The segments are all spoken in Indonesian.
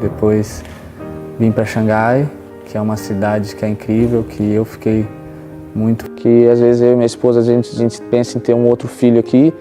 Depois vim para Xangai, que é uma cidade que é incrível, que eu fiquei muito... Que às vezes eu e minha esposa, a gente pensa em ter um outro filho aqui.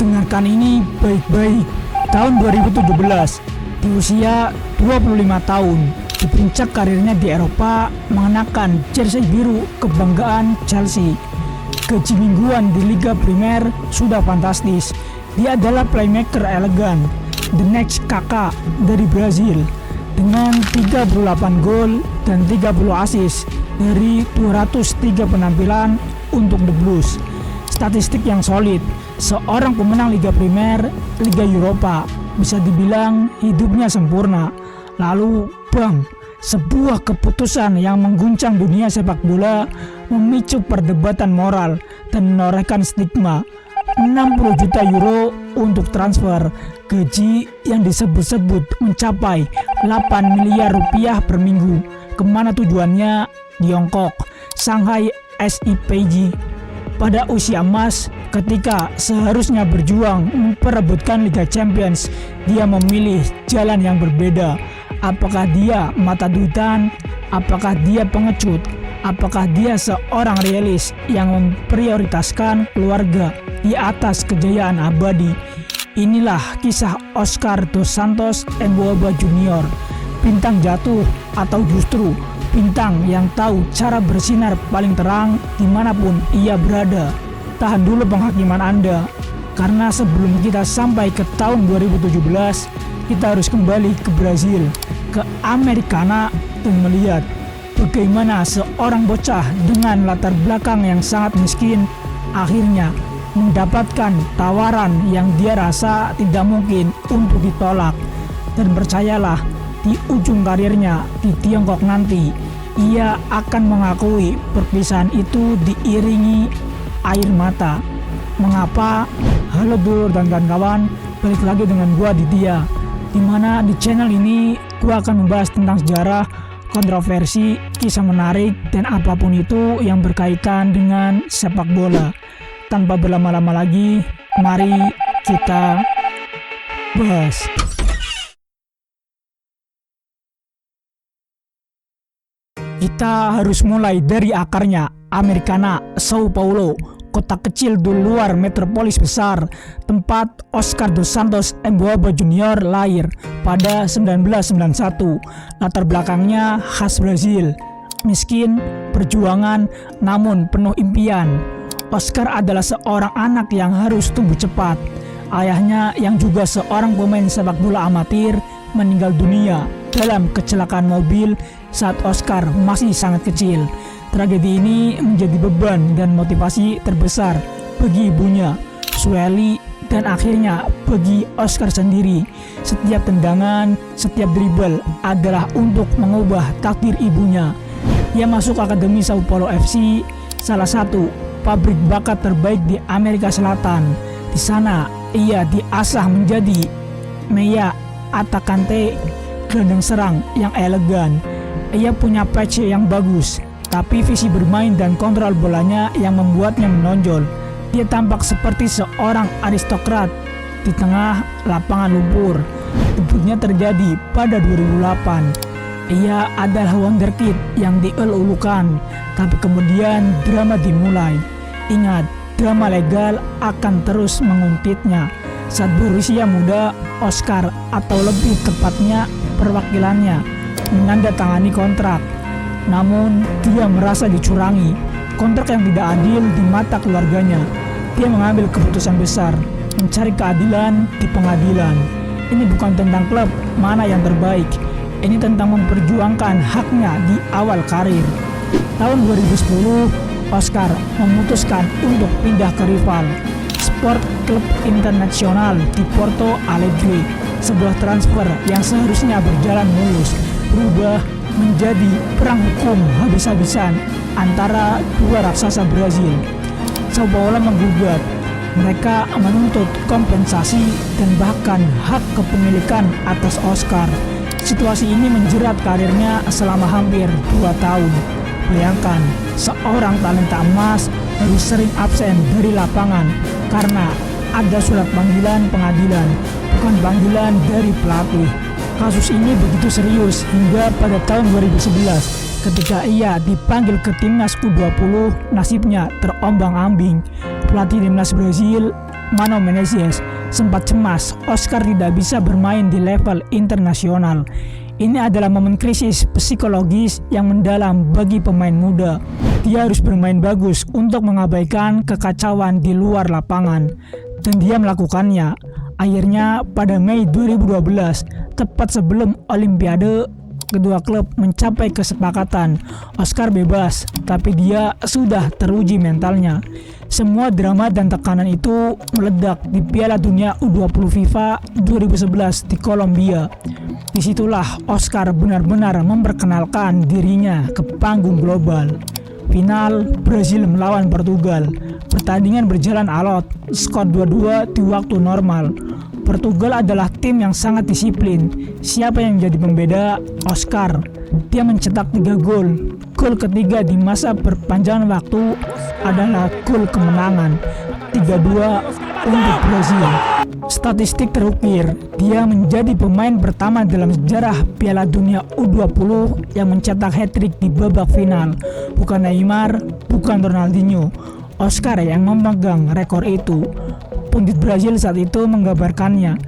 Dengarkan ini baik-baik. Tahun 2017, di usia 25 tahun, di puncak karirnya di Eropa, mengenakan jersey biru kebanggaan Chelsea. Gaji mingguan di Liga Primer sudah fantastis. Dia adalah playmaker elegan, the next kakak dari Brazil, dengan 38 gol dan 30 assist dari 203 penampilan untuk The Blues. Statistik yang solid. Seorang pemenang Liga Primer, Liga Eropa, bisa dibilang hidupnya sempurna. Lalu, bam, sebuah keputusan yang mengguncang dunia sepak bola, memicu perdebatan moral dan menorehkan stigma. 60 juta euro untuk transfer, gaji yang disebut-sebut mencapai 8 miliar rupiah per minggu. Kemana tujuannya? Tiongkok, Shanghai SIPG. Pada usia emas, ketika seharusnya berjuang memperebutkan Liga Champions, dia memilih jalan yang berbeda. Apakah dia mata duitan? Apakah dia pengecut? Apakah dia seorang realis yang memprioritaskan keluarga di atas kejayaan abadi? Inilah kisah Oscar dos Santos Emboaba Junior, bintang jatuh atau justru bintang yang tahu cara bersinar paling terang dimanapun ia berada. Tahan dulu penghakiman Anda, karena sebelum kita sampai ke tahun 2017, kita harus kembali ke Brazil, ke Americana, dan melihat bagaimana seorang bocah dengan latar belakang yang sangat miskin akhirnya mendapatkan tawaran yang dia rasa tidak mungkin untuk ditolak. Dan percayalah, di ujung karirnya di Tiongkok nanti, ia akan mengakui perpisahan itu diiringi air mata. Mengapa? Halo dulur dan kawan-kawan, balik lagi dengan gua Ditya, dimana di channel ini gua akan membahas tentang sejarah, kontroversi, kisah menarik, dan apapun itu yang berkaitan dengan sepak bola. Tanpa berlama-lama lagi, mari kita bahas. Kita harus mulai dari akarnya. Americana, Sao Paulo, kota kecil di luar metropolis besar, tempat Oscar dos Santos Emboaba Junior lahir pada 1991. Latar belakangnya khas Brazil, miskin, perjuangan, namun penuh impian. Oscar adalah seorang anak yang harus tumbuh cepat. Ayahnya yang juga seorang pemain sepak bola amatir meninggal dunia dalam kecelakaan mobil saat Oscar masih sangat kecil. Tragedi ini menjadi beban dan motivasi terbesar bagi ibunya, Sueli, dan akhirnya bagi Oscar sendiri. Setiap tendangan, setiap dribble adalah untuk mengubah takdir ibunya. Ia masuk Akademi Sao Paulo FC, salah satu pabrik bakat terbaik di Amerika Selatan. Di sana ia diasah menjadi meia atacante, gelandang serang yang elegan. Ia punya patch yang bagus, tapi visi bermain dan kontrol bolanya yang membuatnya menonjol. Dia tampak seperti seorang aristokrat di tengah lapangan lumpur. Debutnya terjadi pada 2008. Ia adalah wonderkid yang dielulukan, tapi kemudian drama dimulai. Ingat, drama legal akan terus menguntitnya. Saat berusia muda, Oscar atau lebih tepatnya perwakilannya menandatangani kontrak. Namun dia merasa dicurangi, kontrak yang tidak adil di mata keluarganya. Dia mengambil keputusan besar, mencari keadilan di pengadilan. Ini bukan tentang klub mana yang terbaik, ini tentang memperjuangkan haknya di awal karir. Tahun 2010, Oscar memutuskan untuk pindah ke rival, Sport Club Internacional di Porto Alegre. Sebuah transfer yang seharusnya berjalan mulus berubah menjadi perang hukum habis-habisan antara dua raksasa Brazil. Sao Paulo menggugat. Mereka menuntut kompensasi dan bahkan hak kepemilikan atas Oscar. Situasi ini menjerat karirnya selama hampir 2 tahun. Bayangkan, seorang talenta emas harus sering absen dari lapangan karena ada surat panggilan pengadilan, bukan panggilan dari pelatih. Kasus ini begitu serius hingga pada tahun 2011 ketika ia dipanggil ke timnas U20, nasibnya terombang-ambing. Pelatih timnas Brazil, Mano Menezes, sempat cemas Oscar tidak bisa bermain di level internasional. Ini adalah momen krisis psikologis yang mendalam bagi pemain muda. Dia harus bermain bagus untuk mengabaikan kekacauan di luar lapangan, dan dia melakukannya. Akhirnya pada Mei 2012, tepat sebelum Olimpiade, kedua klub mencapai kesepakatan. Oscar bebas, tapi dia sudah teruji mentalnya. Semua drama dan tekanan itu meledak di Piala Dunia U20 FIFA 2011 di Kolombia. Disitulah Oscar benar-benar memperkenalkan dirinya ke panggung global. Final, Brazil melawan Portugal. Pertandingan berjalan alot, skor 2-2 di waktu normal. Portugal adalah tim yang sangat disiplin. Siapa yang menjadi pembeda? Oscar. Dia mencetak 3 gol. Gol ketiga di masa perpanjangan waktu adalah gol kemenangan 3-2 untuk Brazil. Statistik terukir, dia menjadi pemain pertama dalam sejarah Piala Dunia U20 yang mencetak hat-trick di babak final. Bukan Neymar, bukan Ronaldinho. Oscar yang memegang rekor itu. Pundit Brazil saat itu menggambarkannya.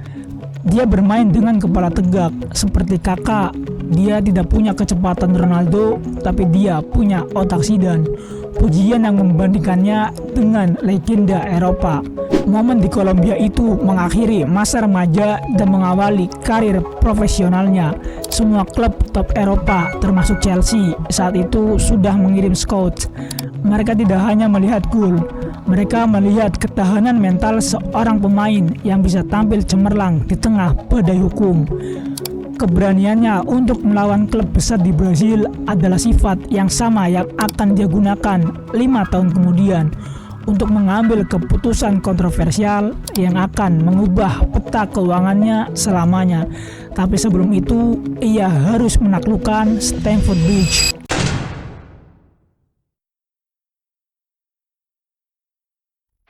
Dia bermain dengan kepala tegak seperti kakak. Dia tidak punya kecepatan Ronaldo, tapi dia punya otak Zidane. Pujian yang membandingkannya dengan legenda Eropa. Momen di Kolombia itu mengakhiri masa remaja dan mengawali karir profesionalnya. Semua klub top Eropa termasuk Chelsea saat itu sudah mengirim scout. Mereka tidak hanya melihat gol, mereka melihat ketahanan mental seorang pemain yang bisa tampil cemerlang di tengah badai hukum. Keberaniannya untuk melawan klub besar di Brazil adalah sifat yang sama yang akan dia gunakan 5 tahun kemudian untuk mengambil keputusan kontroversial yang akan mengubah peta keuangannya selamanya. Tapi sebelum itu, ia harus menaklukkan Stamford Bridge.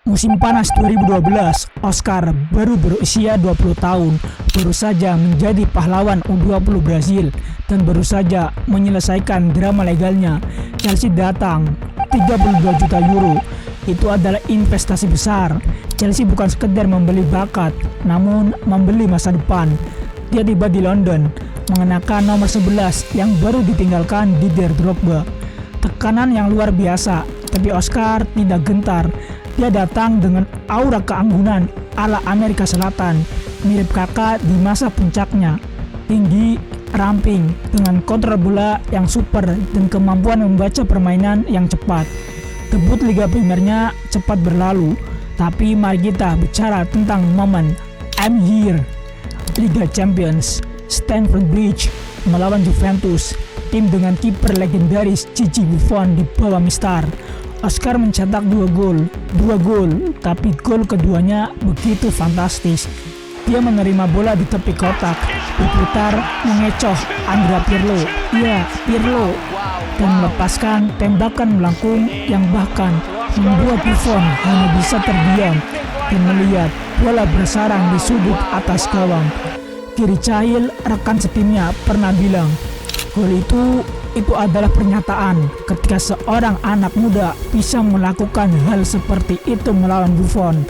Musim panas 2012, Oscar baru berusia 20 tahun, baru saja menjadi pahlawan U20 Brazil, dan baru saja menyelesaikan drama legalnya. Chelsea datang, 32 juta euro. Itu adalah investasi besar. Chelsea bukan sekedar membeli bakat, namun membeli masa depan. Dia tiba di London, mengenakan nomor 11 yang baru ditinggalkan Didier Drogba. Tekanan yang luar biasa, tapi Oscar tidak gentar. Dia datang dengan aura keanggunan ala Amerika Selatan, mirip kakak di masa puncaknya. Tinggi, ramping, dengan kontrol bola yang super dan kemampuan membaca permainan yang cepat. Debut Liga Premiernya cepat berlalu, tapi mari kita bicara tentang momen I'm Here. Liga Champions, Stamford Bridge melawan Juventus, tim dengan kiper legendaris Gigi Buffon di bawah Mistar. Oscar mencetak 2 gol, tapi gol keduanya begitu fantastis. Dia menerima bola di tepi kotak, berputar, mengecoh Andrea Pirlo, Pirlo, dan melepaskan tembakan melengkung yang bahkan membuat Buffon hanya bisa terdiam dan melihat bola bersarang di sudut atas gawang. Gary Cahill, rekan setimnya, pernah bilang, gol itu adalah pernyataan ketika seorang anak muda bisa melakukan hal seperti itu melawan Buffon.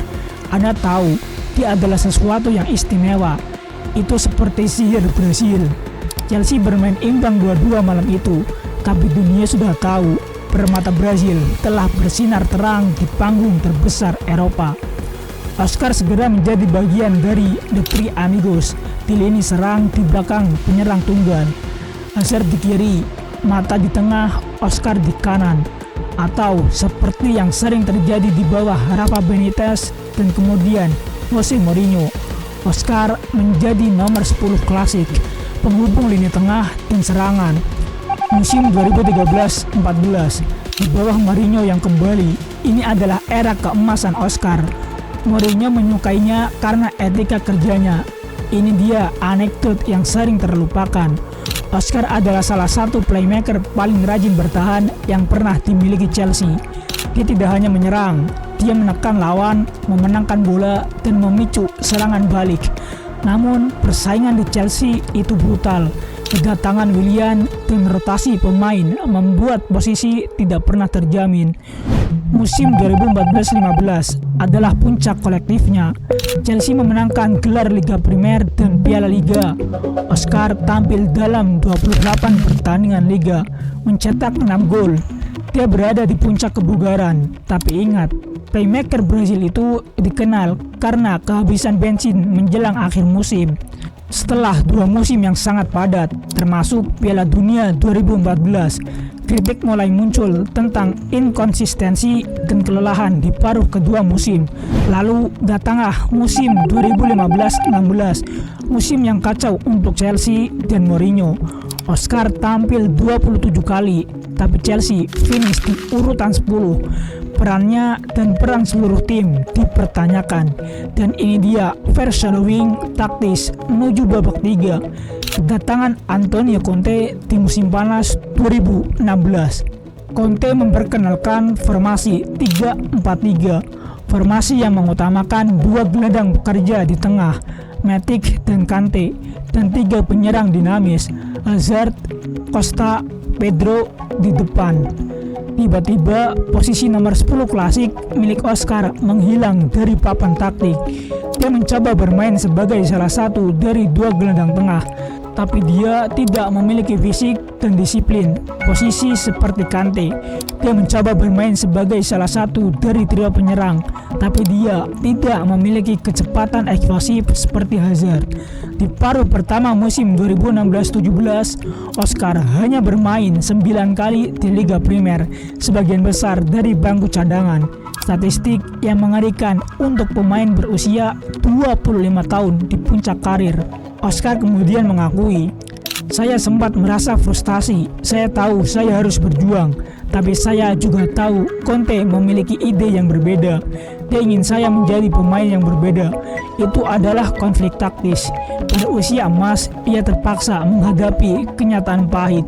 Anda tahu, dia adalah sesuatu yang istimewa. Itu seperti sihir Brasil. Chelsea bermain imbang 2-2 malam itu, tapi dunia sudah tahu permata Brasil telah bersinar terang di panggung terbesar Eropa. Oscar segera menjadi bagian dari The Three Amigos di lini serang di belakang penyerang tunggal. Hazard di kiri, Mata di tengah, Oscar di kanan. Atau seperti yang sering terjadi di bawah Rafa Benitez dan kemudian Jose Mourinho, Oscar menjadi nomor 10 klasik, penghubung lini tengah dan serangan. Musim 2013-14 di bawah Mourinho yang kembali, ini adalah era keemasan Oscar. Mourinho menyukainya karena etika kerjanya. Ini dia anekdot yang sering terlupakan. Oscar adalah salah satu playmaker paling rajin bertahan yang pernah dimiliki Chelsea. Dia tidak hanya menyerang, dia menekan lawan, memenangkan bola, dan memicu serangan balik. Namun, persaingan di Chelsea itu brutal. Kedatangan Willian dan rotasi pemain membuat posisi tidak pernah terjamin. Musim 2014-15 adalah puncak kolektifnya. Chelsea memenangkan gelar Liga Primer dan Piala Liga. Oscar tampil dalam 28 pertandingan Liga, mencetak 6 gol. Dia berada di puncak kebugaran, tapi ingat, playmaker Brazil itu dikenal karena kehabisan bensin menjelang akhir musim. Setelah 2 musim yang sangat padat, termasuk Piala Dunia 2014, kritik mulai muncul tentang inkonsistensi dan kelelahan di paruh kedua musim. Lalu datanglah musim 2015-16, musim yang kacau untuk Chelsea dan Mourinho. Oscar tampil 27 kali, tapi Chelsea finish di urutan 10. Perannya dan peran seluruh tim dipertanyakan, dan ini dia foreshadowing taktis menuju babak 3. Kedatangan Antonio Conte di musim panas 2016. Conte memperkenalkan formasi 3-4-3, formasi yang mengutamakan 2 gelandang pekerja di tengah, Matic dan Kante, dan 3 penyerang dinamis, Hazard, Costa, Pedro di depan. Tiba-tiba posisi nomor 10 klasik milik Oscar menghilang dari papan taktik. Dia mencoba bermain sebagai salah satu dari 2 gelandang tengah, tapi dia tidak memiliki fisik dan disiplin posisi seperti Kante. Dia mencoba bermain sebagai salah satu dari trio penyerang, tapi dia tidak memiliki kecepatan eksplosif seperti Hazard. Di paruh pertama musim 2016-17, Oscar hanya bermain 9 kali di Liga Primer, sebagian besar dari bangku cadangan. Statistik yang mengerikan untuk pemain berusia 25 tahun di puncak karir. Oscar kemudian mengakui, "Saya sempat merasa frustasi. Saya tahu saya harus berjuang, tapi saya juga tahu Conte memiliki ide yang berbeda. Dia ingin saya menjadi pemain yang berbeda. Itu adalah konflik taktis. Pada usia emas, ia terpaksa menghadapi kenyataan pahit.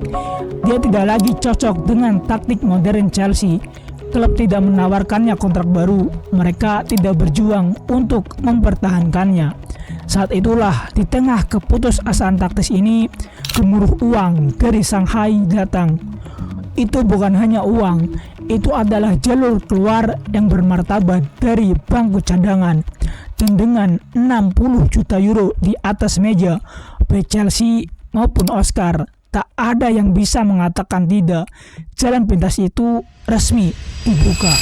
Dia tidak lagi cocok dengan taktik modern Chelsea. Klub tidak menawarkannya kontrak baru. Mereka tidak berjuang untuk mempertahankannya." Saat itulah, di tengah keputusasaan taktis ini, gemuruh uang dari Shanghai datang. Itu bukan hanya uang, itu adalah jalur keluar yang bermartabat dari bangku cadangan. Dan dengan 60 juta euro di atas meja, baik Chelsea maupun Oscar, tak ada yang bisa mengatakan tidak. Jalan pintas itu resmi dibuka.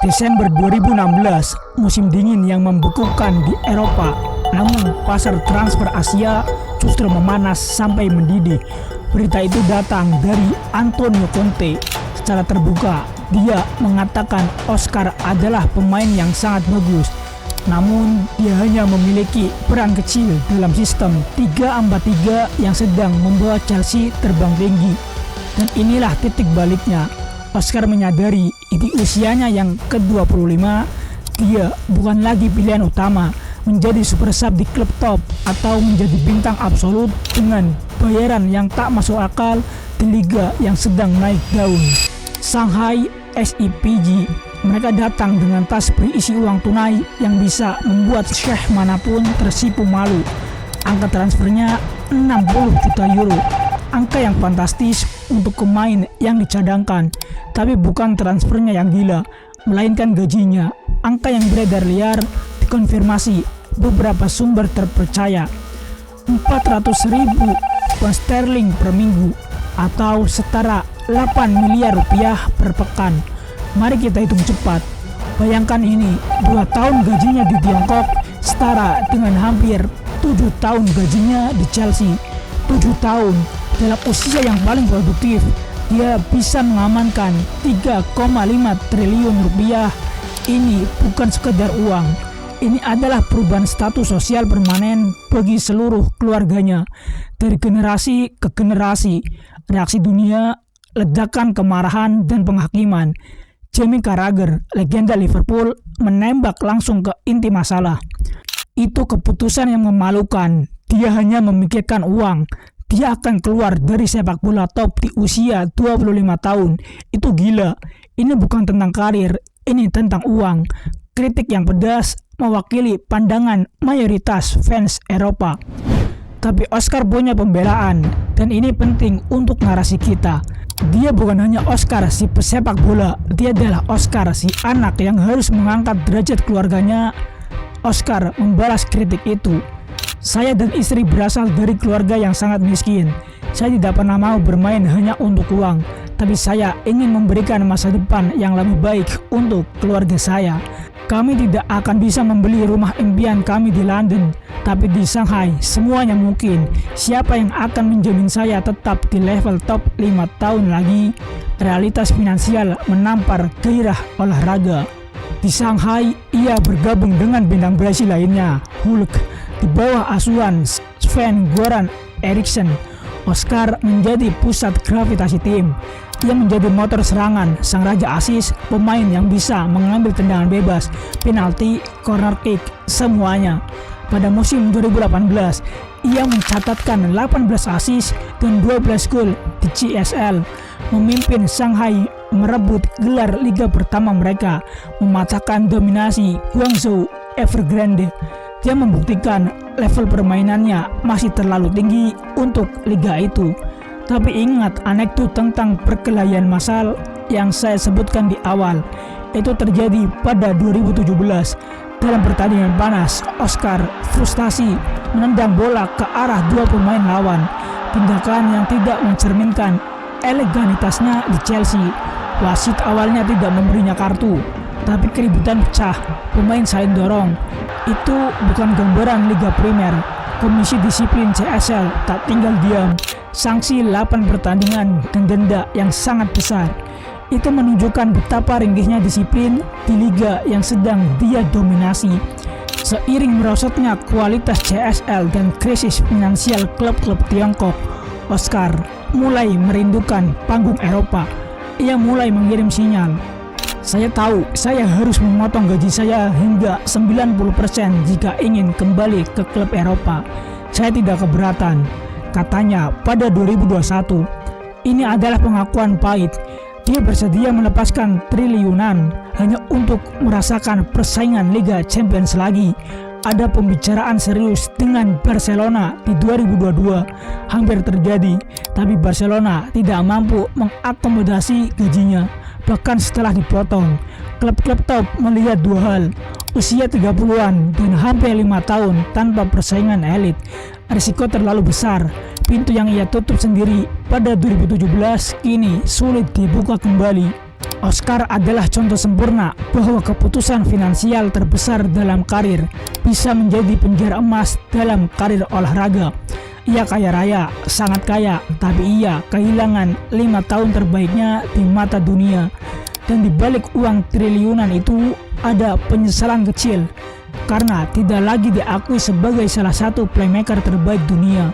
Desember 2016, musim dingin yang membekukan di Eropa. Namun pasar transfer Asia justru memanas sampai mendidih. Berita itu datang dari Antonio Conte. Secara terbuka, dia mengatakan Oscar adalah pemain yang sangat bagus. Namun, dia hanya memiliki peran kecil dalam sistem 3-4-3 yang sedang membawa Chelsea terbang tinggi. Dan inilah titik baliknya. Oscar menyadari di usianya yang ke-25, dia bukan lagi pilihan utama menjadi super sub di klub top atau menjadi bintang absolut dengan bayaran yang tak masuk akal di liga yang sedang naik daun. Shanghai SIPG, mereka datang dengan tas berisi uang tunai yang bisa membuat syekh manapun tersipu malu. Angka transfernya 60 juta euro, angka yang fantastis untuk pemain yang dicadangkan, tapi bukan transfernya yang gila, melainkan gajinya. Angka yang beredar liar dikonfirmasi beberapa sumber terpercaya. 400.000 pound sterling per minggu atau setara 8 miliar rupiah per pekan. Mari kita hitung cepat. Bayangkan ini, 2 tahun gajinya di Tiongkok setara dengan hampir 7 tahun gajinya di Chelsea. 7 tahun dalam usia yang paling produktif, dia bisa mengamankan 3,5 triliun rupiah. Ini bukan sekedar uang, ini adalah perubahan status sosial permanen bagi seluruh keluarganya. Dari generasi ke generasi, reaksi dunia, ledakan kemarahan dan penghakiman. Jamie Carragher, legenda Liverpool, menembak langsung ke inti masalah. Itu keputusan yang memalukan. Dia hanya memikirkan uang. Dia akan keluar dari sepak bola top di usia 25 tahun. Itu gila. Ini bukan tentang karir, ini tentang uang. Kritik yang pedas mewakili pandangan mayoritas fans Eropa. Tapi Oscar punya pembelaan, dan ini penting untuk narasi kita. Dia bukan hanya Oscar si pesepak bola, dia adalah Oscar si anak yang harus mengangkat derajat keluarganya. Oscar membalas kritik itu. Saya dan istri berasal dari keluarga yang sangat miskin. Saya tidak pernah mau bermain hanya untuk uang, tapi saya ingin memberikan masa depan yang lebih baik untuk keluarga saya. Kami tidak akan bisa membeli rumah impian kami di London, tapi di Shanghai semuanya mungkin. Siapa yang akan menjamin saya tetap di level top 5 tahun lagi? Realitas finansial menampar gairah olahraga. Di Shanghai, ia bergabung dengan bintang Brasil lainnya, Hulk, di bawah asuhan Sven-Goran Eriksson. Oscar menjadi pusat gravitasi tim. Ia menjadi motor serangan, sang raja asis, pemain yang bisa mengambil tendangan bebas, penalti, corner kick, semuanya. Pada musim 2018, ia mencatatkan 18 asis dan 12 gol di CSL, memimpin Shanghai merebut gelar liga pertama mereka, memecahkan dominasi Guangzhou Evergrande. Dia membuktikan level permainannya masih terlalu tinggi untuk liga itu. Tapi ingat anekdot tentang perkelahian massal yang saya sebutkan di awal. Itu terjadi pada 2017. Dalam pertandingan panas, Oscar frustasi menendang bola ke arah 2 pemain lawan. Tindakan yang tidak mencerminkan eleganitasnya di Chelsea. Wasit awalnya tidak memberinya kartu, tapi keributan pecah, pemain saling dorong. Itu bukan gambaran Liga Primer. Komisi Disiplin CSL tak tinggal diam. Sanksi 8 pertandingan dan denda yang sangat besar. Itu menunjukkan betapa ringkihnya disiplin di liga yang sedang dia dominasi. Seiring merosotnya kualitas CSL dan krisis finansial klub-klub Tiongkok, Oscar mulai merindukan panggung Eropa. Ia mulai mengirim sinyal. Saya tahu saya harus memotong gaji saya hingga 90% jika ingin kembali ke klub Eropa. Saya tidak keberatan, katanya pada 2021. Ini adalah pengakuan pahit. Dia bersedia melepaskan triliunan hanya untuk merasakan persaingan Liga Champions lagi. Ada pembicaraan serius dengan Barcelona di 2022 hampir terjadi, tapi Barcelona tidak mampu mengakomodasi gajinya. Bahkan setelah dipotong, klub-klub top melihat dua hal: usia 30-an dan hampir 5 tahun tanpa persaingan elit. Risiko terlalu besar. Pintu yang ia tutup sendiri pada 2017 kini sulit dibuka kembali. Oscar adalah contoh sempurna bahwa keputusan finansial terbesar dalam karir bisa menjadi penjara emas dalam karir olahraga. Ia kaya raya, sangat kaya, tapi ia kehilangan 5 tahun terbaiknya di mata dunia. Dan di balik uang triliunan itu ada penyesalan kecil, karena tidak lagi diakui sebagai salah satu playmaker terbaik dunia.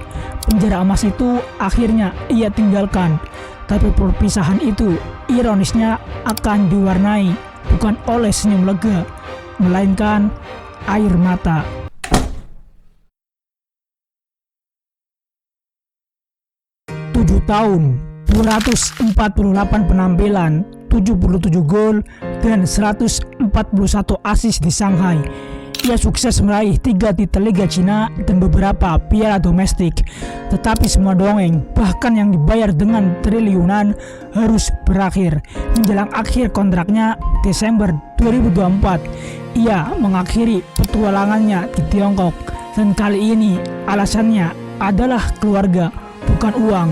Penjara emas itu akhirnya ia tinggalkan, tapi perpisahan itu ironisnya akan diwarnai bukan oleh senyum lega, melainkan air mata. Tujuh tahun, 248 penampilan, 77 gol, dan 141 assist di Shanghai. ia sukses meraih 3 titel Liga Cina dan beberapa piala domestik. Tetapi semua dongeng, bahkan yang dibayar dengan triliunan, harus berakhir. Menjelang akhir kontraknya Desember 2024, ia mengakhiri petualangannya di Tiongkok. Dan kali ini alasannya adalah keluarga, bukan uang.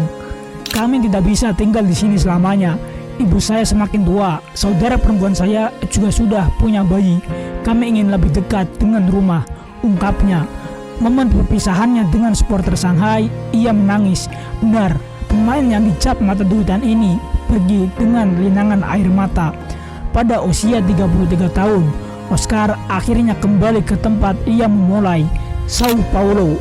Kami tidak bisa tinggal di sini selamanya. Ibu saya semakin tua, saudara perempuan saya juga sudah punya bayi. Kami ingin lebih dekat dengan rumah, ungkapnya. Momen perpisahannya dengan supporter Shanghai, ia menangis. Benar, pemain yang dicap mata duitan ini pergi dengan linangan air mata. Pada usia 33 tahun, Oscar akhirnya kembali ke tempat ia memulai, Sao Paulo.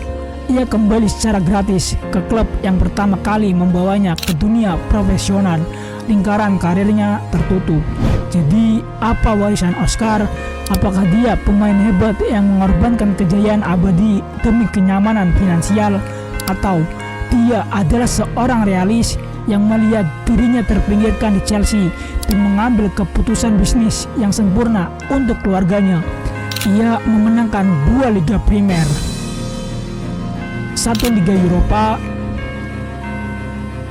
Ia kembali secara gratis ke klub yang pertama kali membawanya ke dunia profesional. Lingkaran karirnya tertutup. Jadi, apa warisan Oscar? Apakah dia pemain hebat yang mengorbankan kejayaan abadi demi kenyamanan finansial? Atau dia adalah seorang realis yang melihat dirinya terpinggirkan di Chelsea dan mengambil keputusan bisnis yang sempurna untuk keluarganya? Ia memenangkan 2 Liga Primer, 1 Liga Eropa,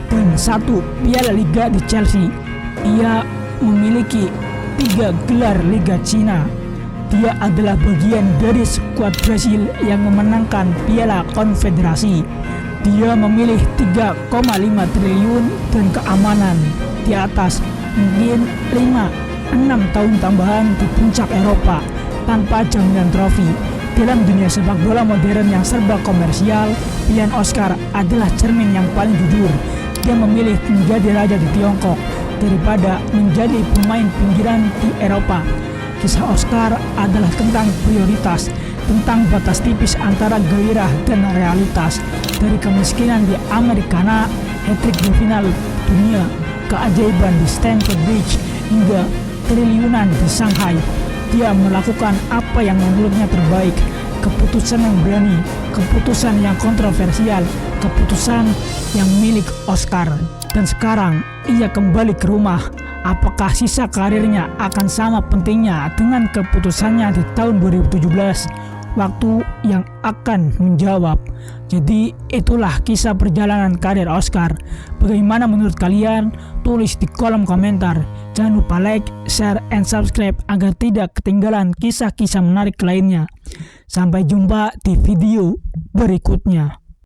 dan 1 Piala Liga di Chelsea. Ia memiliki 3 gelar Liga Cina. Dia adalah bagian dari skuad Brasil yang memenangkan Piala Konfederasi. Dia memilih 3,5 triliun dan keamanan di atas. Mungkin 5-6 tahun tambahan di puncak Eropa tanpa jaminan trofi. Dalam dunia sepak bola modern yang serba komersial, pilihan Oscar adalah cermin yang paling jujur. Dia memilih menjadi raja di Tiongkok daripada menjadi pemain pinggiran di Eropa. Kisah Oscar adalah tentang prioritas, tentang batas tipis antara gairah dan realitas. Dari kemiskinan di Americana, hat-trick di final dunia, keajaiban di Stamford Bridge, hingga triliunan di Shanghai. Dia melakukan apa yang menurutnya terbaik. Keputusan yang berani, keputusan yang kontroversial, keputusan yang milik Oscar. Dan sekarang ia kembali ke rumah. Apakah sisa karirnya akan sama pentingnya dengan keputusannya di tahun 2017? Waktu yang akan menjawab. Jadi itulah kisah perjalanan karir Oscar. Bagaimana menurut kalian? Tulis di kolom komentar. Jangan lupa like, share, and subscribe agar tidak ketinggalan kisah-kisah menarik lainnya. Sampai jumpa di video berikutnya.